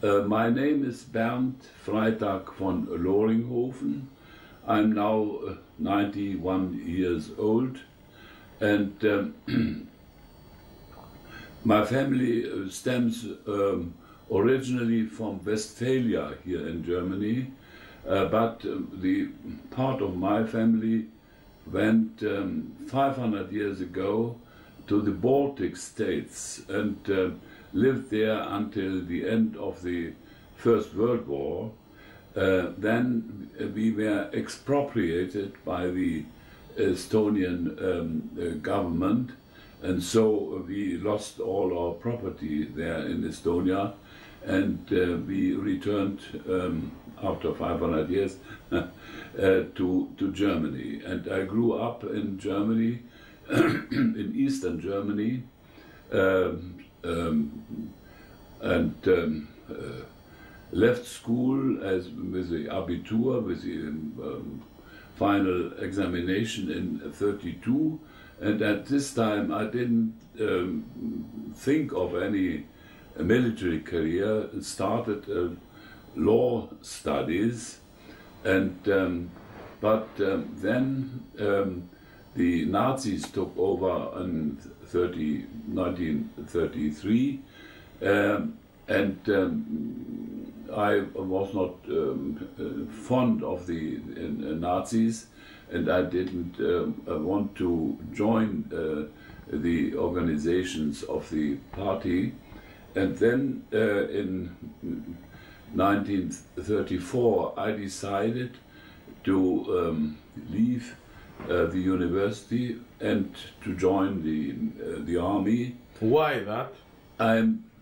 My name is Bernd Freytag von Loringhoven. I'm now 91 years old, and my family stems originally from Westphalia here in Germany, but the part of my family went 500 years ago to the Baltic states and lived there until the end of the First World War. Then we were expropriated by the Estonian government, and so we lost all our property there in Estonia, and we returned after 500 years to Germany. And I grew up in Germany, in Eastern Germany, and left school with the Abitur, with the final examination in '32, and at this time I didn't think of any military career. Started law studies, and but then the Nazis took over in 1933, and I was not fond of the Nazis, and I didn't want to join the organizations of the party. And then in 1934 I decided to leave the university and to join the army. Why that?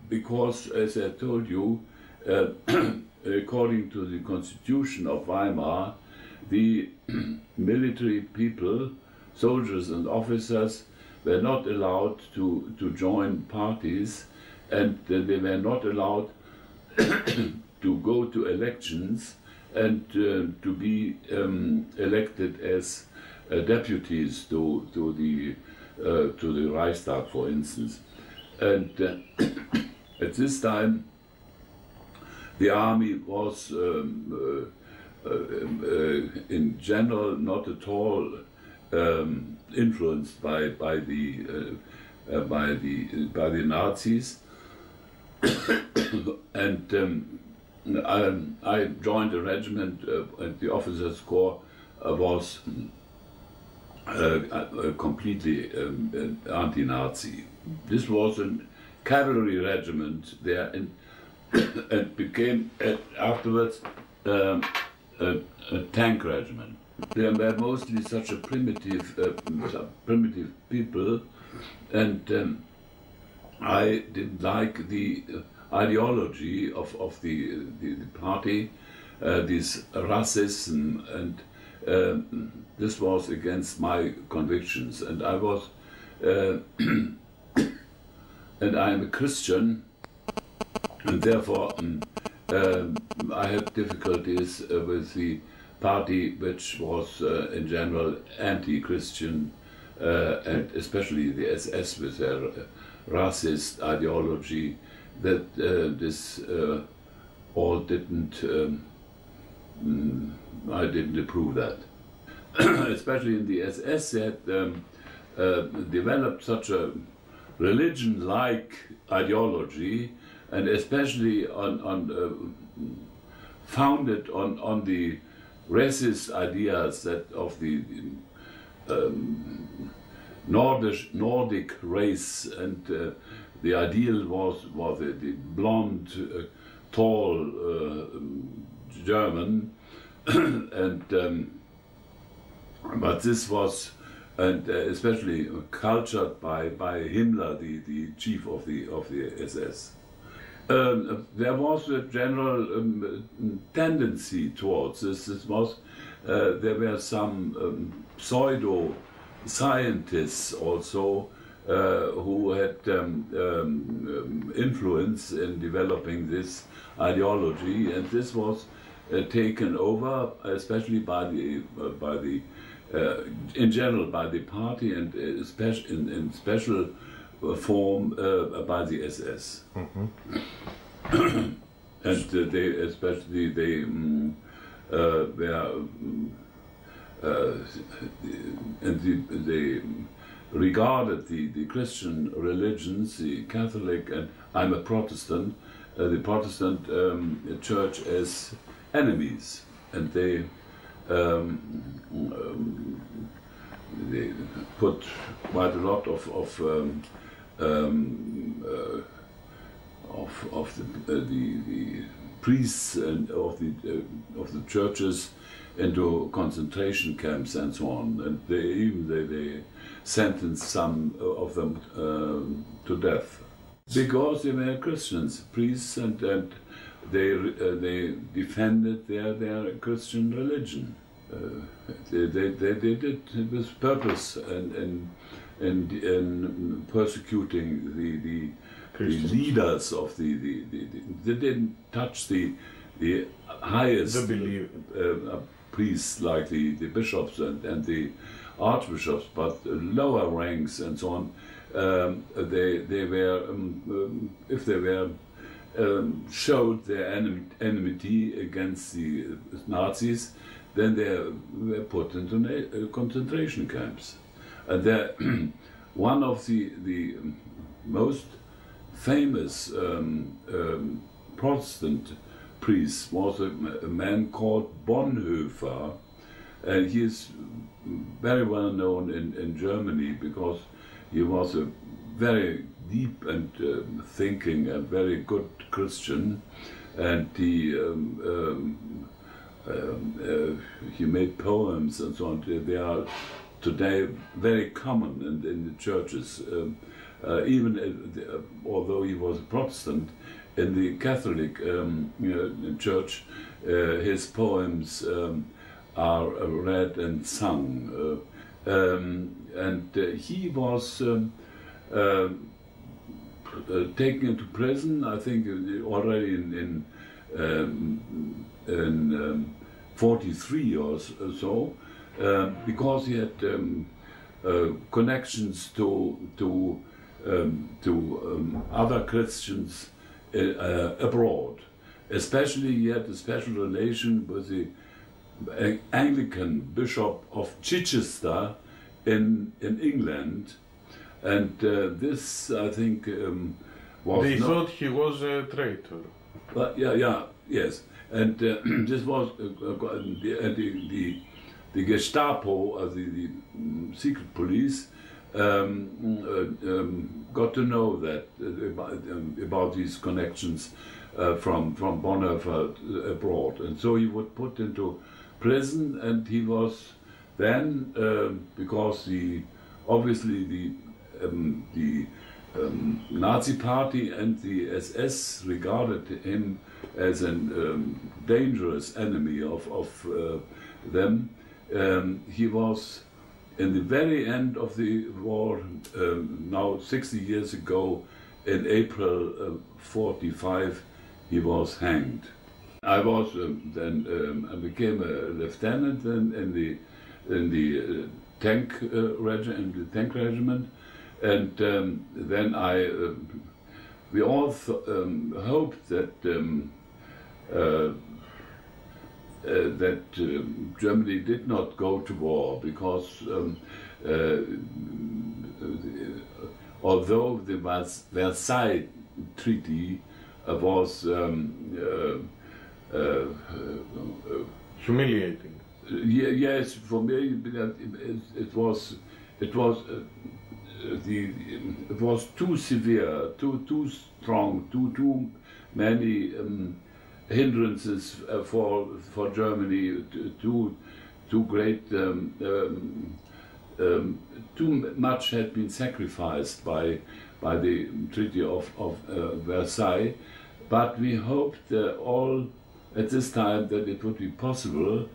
Because, as I told you, according to the Constitution of Weimar, the military people, soldiers and officers, were not allowed to join parties, and they were not allowed to go to elections and to be elected as deputies to the Reichstag, for instance. And at this time, the army was in general not at all influenced by the Nazis, and I joined a regiment, and the officers' corps was completely anti-Nazi. This was a cavalry regiment there, and became afterwards a tank regiment. They were mostly such a primitive people, and I didn't like the ideology of the party, this racism, and this was against my convictions. And I was, and I am a Christian, and therefore I had difficulties with the party, which was in general anti-Christian, and especially the SS with their racist ideology. That this all didn't, I didn't approve that. Especially in the SS, they had developed such a religion-like ideology, and especially founded on the racist ideas that of the Nordic race, and the ideal was the blonde, tall German, and but this was, and especially cultured by Himmler, the chief of the SS. There was a general tendency towards this. There were some pseudo scientists also who had influence in developing this ideology, and this was taken over, especially in general by the party, and in special form by the SS. Mm-hmm. And they especially they regarded the Christian religions, the Catholic, and I'm a Protestant, the Protestant church as enemies, and they put quite a lot of the priests and of the churches into concentration camps and so on, and they sentenced some of them to death because they were Christians, priests, and they defended their Christian religion. They did it with purpose and persecuting the leaders of the they didn't touch the highest priests like the bishops and the archbishops, but lower ranks and so on. They were if they were showed their enmity against the Nazis, then they were put into concentration camps. And one of the most famous Protestant priests was a man called Bonhoeffer, and he is very well known in Germany because he was a very deep and thinking and very good Christian, and he made poems and so on. They are today very common in the churches. Even although he was a Protestant, in the Catholic church, his poems are read and sung. And he was taken into prison, I think, already in 43 or so, because he had connections to other Christians abroad. Especially he had a special relation with the Anglican Bishop of Chichester in England, and this, I think, was they thought he was a traitor. But yes, and this was the Gestapo, the secret police, got to know that about these connections from Bonhoeffer abroad, and so he was put into prison, and he was then because obviously the Nazi Party and the SS regarded him as a dangerous enemy of them. He was in the very end of the war, now 60 years ago, in April 45, he was hanged. I was then I became a lieutenant in the tank regiment, and then we all hoped that Germany did not go to war, because although the Versailles Treaty was humiliating. Yes, for me it was too severe, too strong, too many hindrances for Germany, too great, too much had been sacrificed by the Treaty of Versailles. But we hoped all at this time that it would be possible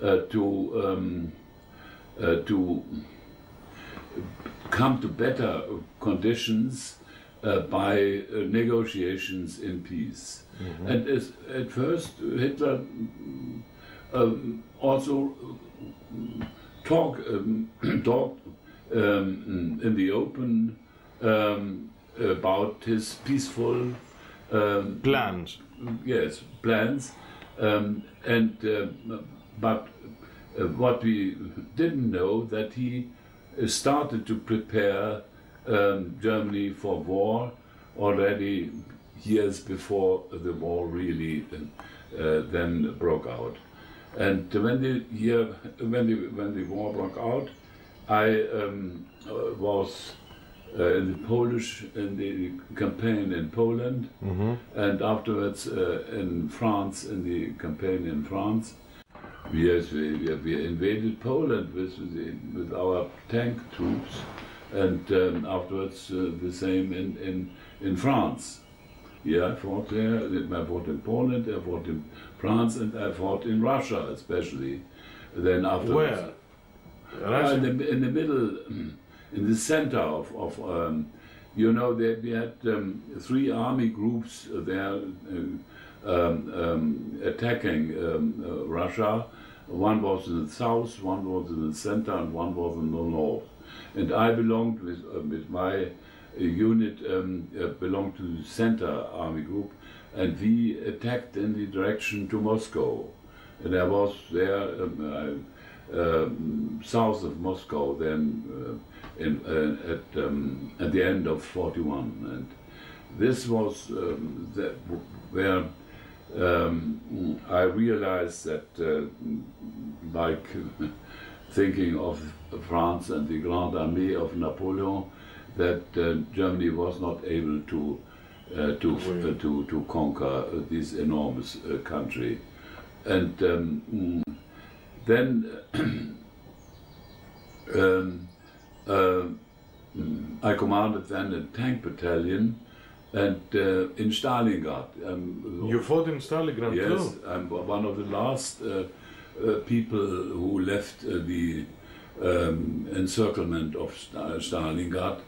to come to better conditions by negotiations in peace. Mm-hmm. And at first Hitler also talked in the open about his peaceful Plans. Yes, plans. But what we didn't know, that he started to prepare Germany for war already years before the war really then broke out. And when the war broke out, I was in the campaign in Poland, and afterwards in France, in the campaign in France. Yes, we invaded Poland with our tank troops, and afterwards the same in France. Yeah, I fought there. I fought in Poland, I fought in France, and I fought in Russia especially. Then afterwards, where? In the middle, in the center of you know, we had 3 army groups there attacking Russia. One was in the south, one was in the center, and one was in the north. And I belonged with my unit belonged to the center army group, and we attacked in the direction to Moscow. And I was there south of Moscow then at the end of '41, and this was where I realized that, like thinking of France and the Grande Armée of Napoleon, that Germany was not able to conquer this enormous country, and then I commanded then a tank battalion, and in Stalingrad. You fought in Stalingrad too? Yes, I'm one of the last people who left the encirclement of Stalingrad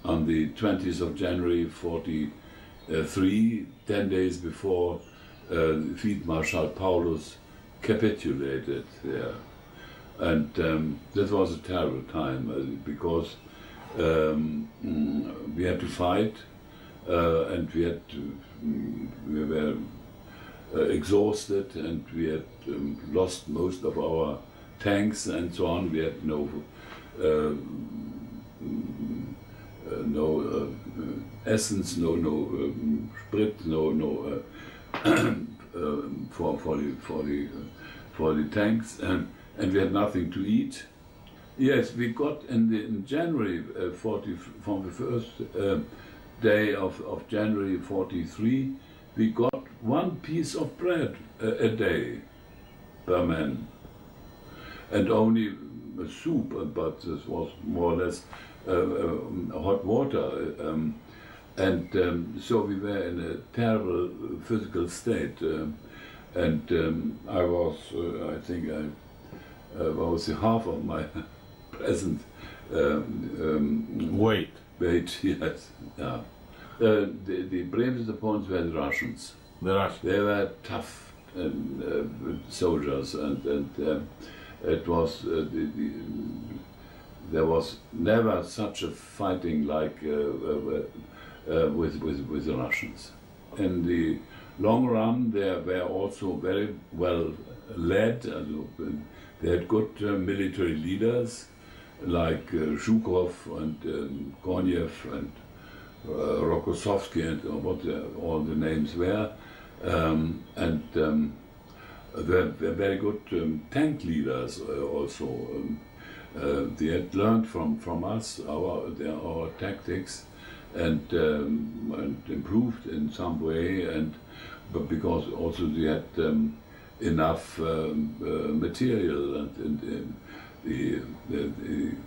on the 20th of January '43, 10 days before Field Marshal Paulus capitulated there. And that was a terrible time because we had to fight, and we were exhausted, and we had lost most of our tanks and so on. We had no essence, no sprit, no for the tanks, and we had nothing to eat. Yes, we got in January from the first day of January '43, we got 1 piece of bread a day per man, and only a soup, but this was more or less hot water, and so we were in a terrible physical state, and I was, I think I was half of my present weight. Yes, yeah. The bravest opponents were the Russians. The Russians. They were tough soldiers, and it was there was never such a fighting like with the Russians. In the long run, they were also very well led. They had good military leaders like Zhukov and Konev and Rokossovsky and what all the names were, and they were very good tank leaders also. They had learned from us our tactics, and improved in some way, but because also they had enough material, and they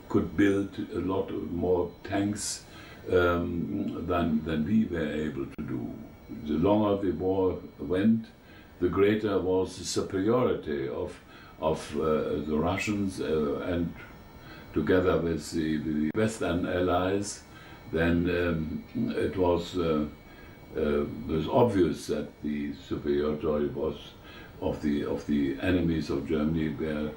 could build a lot more tanks than we were able to do. The longer the war went, the greater was the superiority of the Russians, and together with the Western allies, then it was obvious that the superiority was of the enemies of Germany were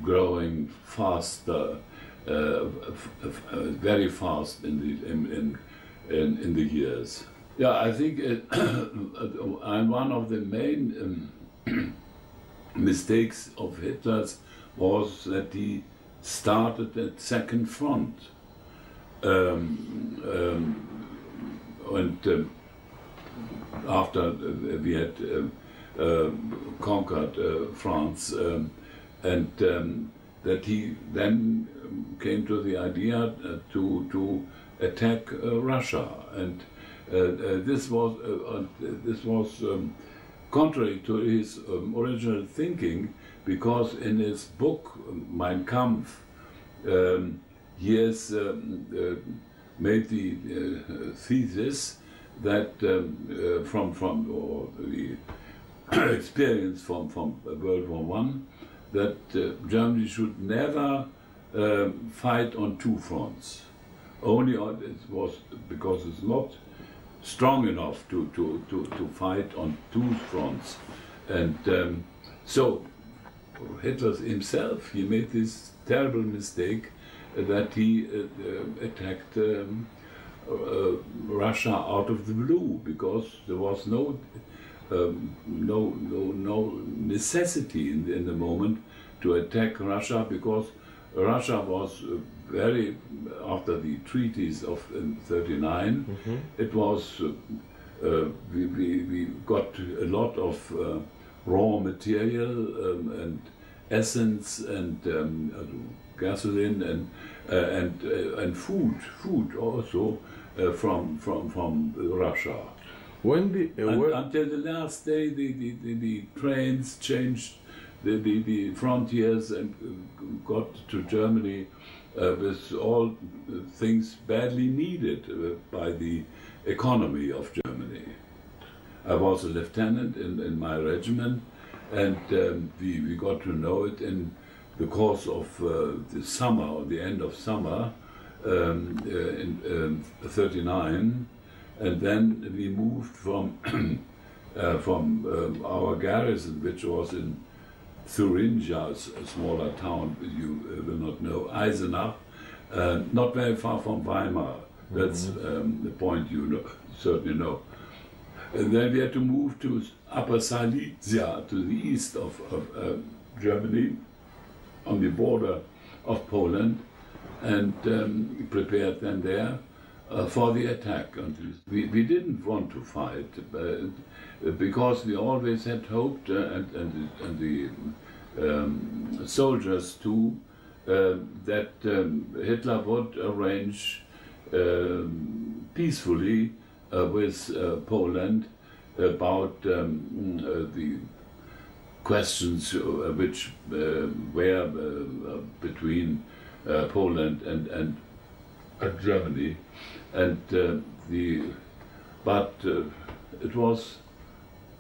growing faster, very fast in the years. Yeah, I think one of the main mistakes of Hitler's was that he started at second front. After we had conquered France, and that he then came to the idea to attack Russia, and this was contrary to his original thinking, because in his book Mein Kampf he has made the thesis that from the experience from World War I, that Germany should never fight on two fronts. Only it was because it's not strong enough to fight on two fronts, and so Hitler himself, he made this terrible mistake that he attacked Russia out of the blue, because there was no necessity in the moment to attack Russia, because Russia was very, after the treaties of 39, it was, we got a lot of raw material and essence and gasoline and food also from Russia. Until the last day, the trains changed the frontiers and got to Germany with all things badly needed by the economy of Germany. I was a lieutenant in my regiment, and we got to know it in the course of the summer, or the end of summer, in 39, and then we moved from our garrison, which was in Thuringia, a smaller town you will not know, Eisenach, not very far from Weimar. That's the point you certainly know. And then we had to move to Upper Silesia, to the east of Germany, on the border of Poland, and prepared then there for the attack. We didn't want to fight, because we always had hoped, and the soldiers too, that Hitler would arrange peacefully with Poland about the questions which were between Poland and Germany, and but it was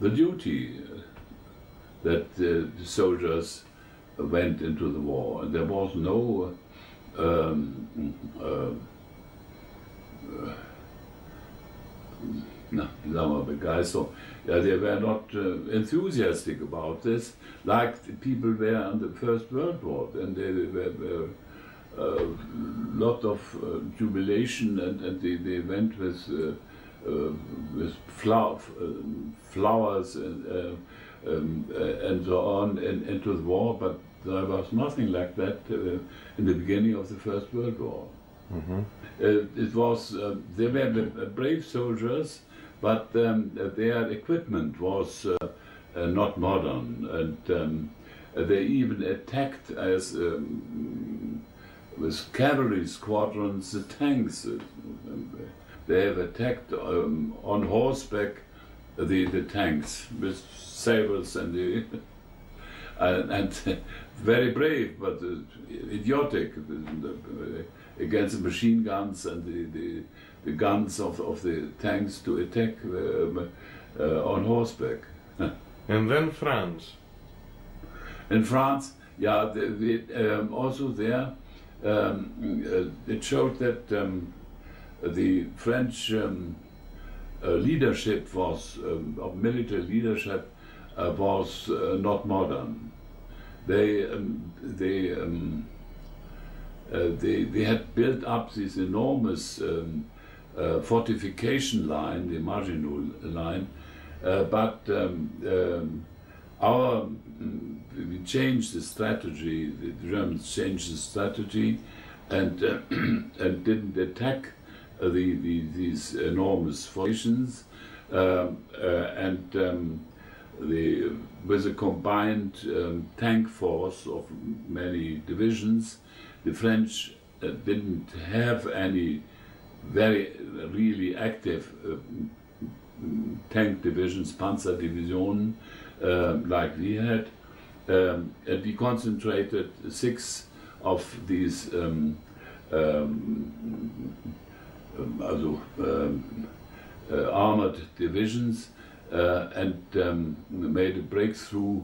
the duty that the soldiers went into the war, and there was no they were not enthusiastic about this, like the people were in the First World War, and there were a lot of jubilation, and they went with flowers and so on into the war, but there was nothing like that in the beginning of the First World War. It was they were brave soldiers, but their equipment was not modern, and they even attacked as with cavalry squadrons the tanks. They have attacked on horseback the tanks with sabers and and very brave, but idiotic against the machine guns and the guns of the tanks to attack on horseback. And then France. In France, yeah, also there it showed that the French leadership was, of military leadership, was not modern. They had built up these enormous fortification line, the Maginot line, we changed the strategy. The Germans changed the strategy, and and didn't attack these enormous formations, with a combined tank force of many divisions. The French didn't have any really active tank divisions, Panzerdivisionen, like we had, and we concentrated 6 of these armored divisions, and made a breakthrough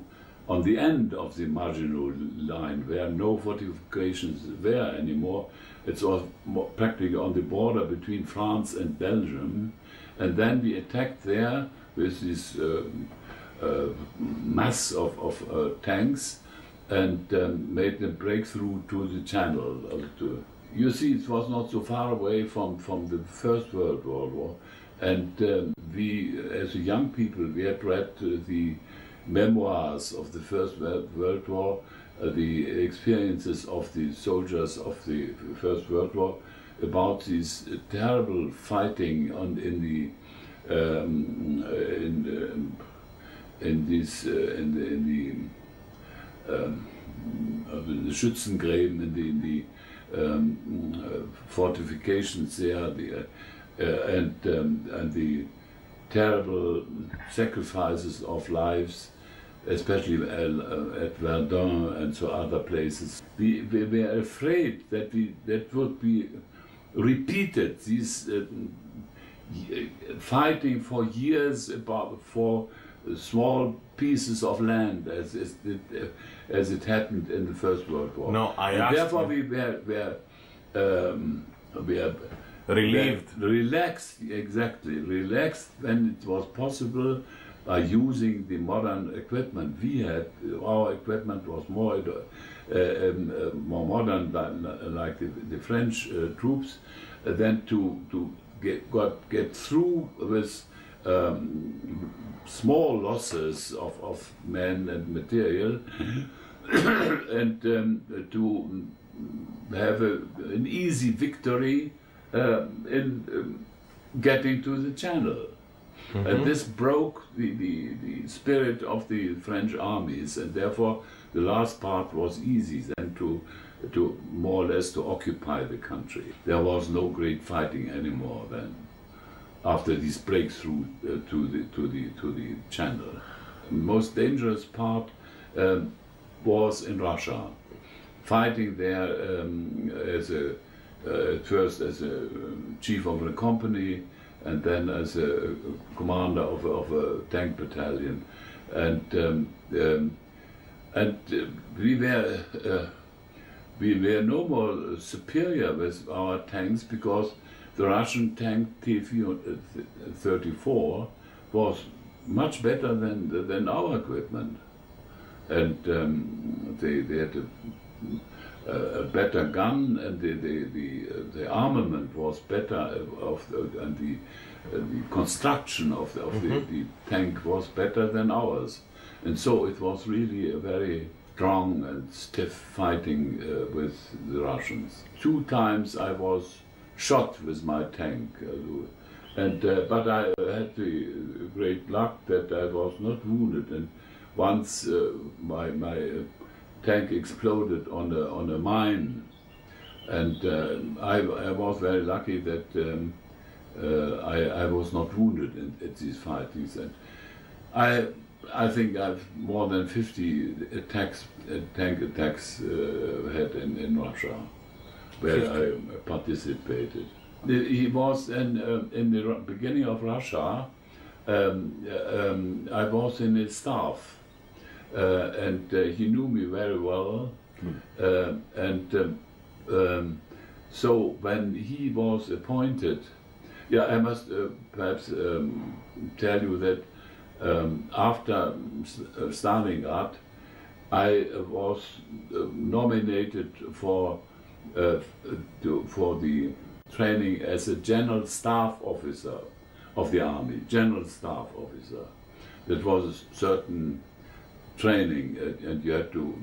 on the end of the Maginot line, where no fortifications were anymore. It was practically on the border between France and Belgium, and then we attacked there with this mass of tanks, and made a breakthrough to the Channel. You see, it was not so far away from the First World War, and we, as young people, we had read the memoirs of the First World War, the experiences of the soldiers of the First World War, about this terrible fighting in the Schützengräben, in the fortifications there, and the terrible sacrifices of lives, especially at Verdun and so other places. We were afraid that that would be repeated, these fighting for years for small pieces of land, as it happened in the First World War. No, therefore we were relieved, relaxed, exactly, relaxed when it was possible, by using the modern equipment we had. Our equipment was more modern than like the French troops, than to get through with small losses of men and material, and to have an easy victory in getting to the Channel. Mm-hmm. And this broke the spirit of the French armies, and therefore the last part was easy then to more or less to occupy the country. There was no great fighting anymore then, after this breakthrough to the Channel. The most dangerous part was in Russia, fighting there at first as a chief of a company, and then as a commander of a tank battalion, and we were no more superior with our tanks, because the Russian tank T-34 was much better than our equipment, and they had a better gun, and the armament was better, and the construction of the tank was better than ours, and so it was really a very strong and stiff fighting with the Russians. 2 times I was shot with my tank, but I had the great luck that I was not wounded, and once my tank exploded on a mine, and I was very lucky that I was not wounded at these fightings. And I think I've more than 50 tank attacks had in Russia, where I participated. He was in the beginning of Russia. I was in his staff. And he knew me very well, so when he was appointed, I must perhaps tell you that after Stalingrad, I was nominated for the training as a general staff officer of the army, general staff officer. That was a certain training, and you had to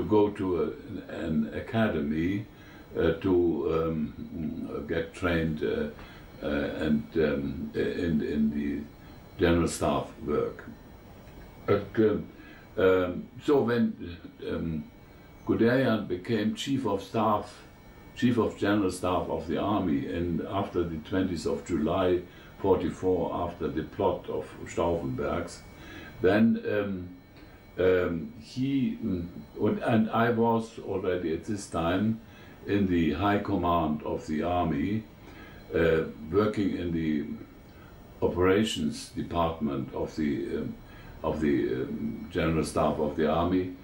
go to an academy to get trained and in the general staff work. So when Guderian became chief of general staff of the army, and after the 20th of July 44, after the plot of Stauffenberg's, then he and I was already at this time in the high command of the army, working in the operations department of the general staff of the army,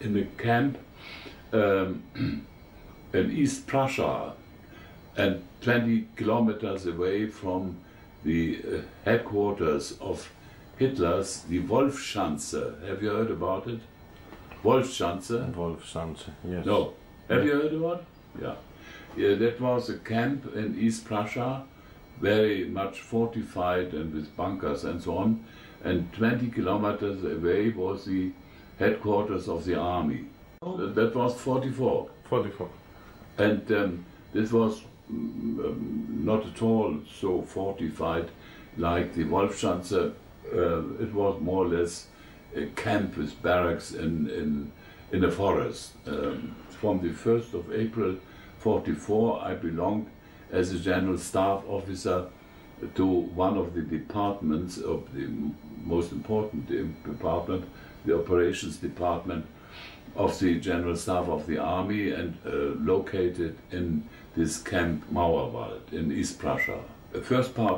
in the camp in East Prussia, and 20 kilometers away from the headquarters of Hitler's, the Wolfschanze. Have you heard about it? Wolfschanze? Wolfschanze, yes. No. Have you heard about it? Yeah. Yeah, that was a camp in East Prussia, very much fortified and with bunkers and so on. And 20 kilometers away was the headquarters of the army. That was 44. 44. And this was not at all so fortified like the Wolfschanze. It was more or less a camp with barracks in a forest. From the 1st of April 44, I belonged as a general staff officer to one of the departments of the most important department, the operations department of the general staff of the army, and located in this camp Mauerwald in East Prussia. The first part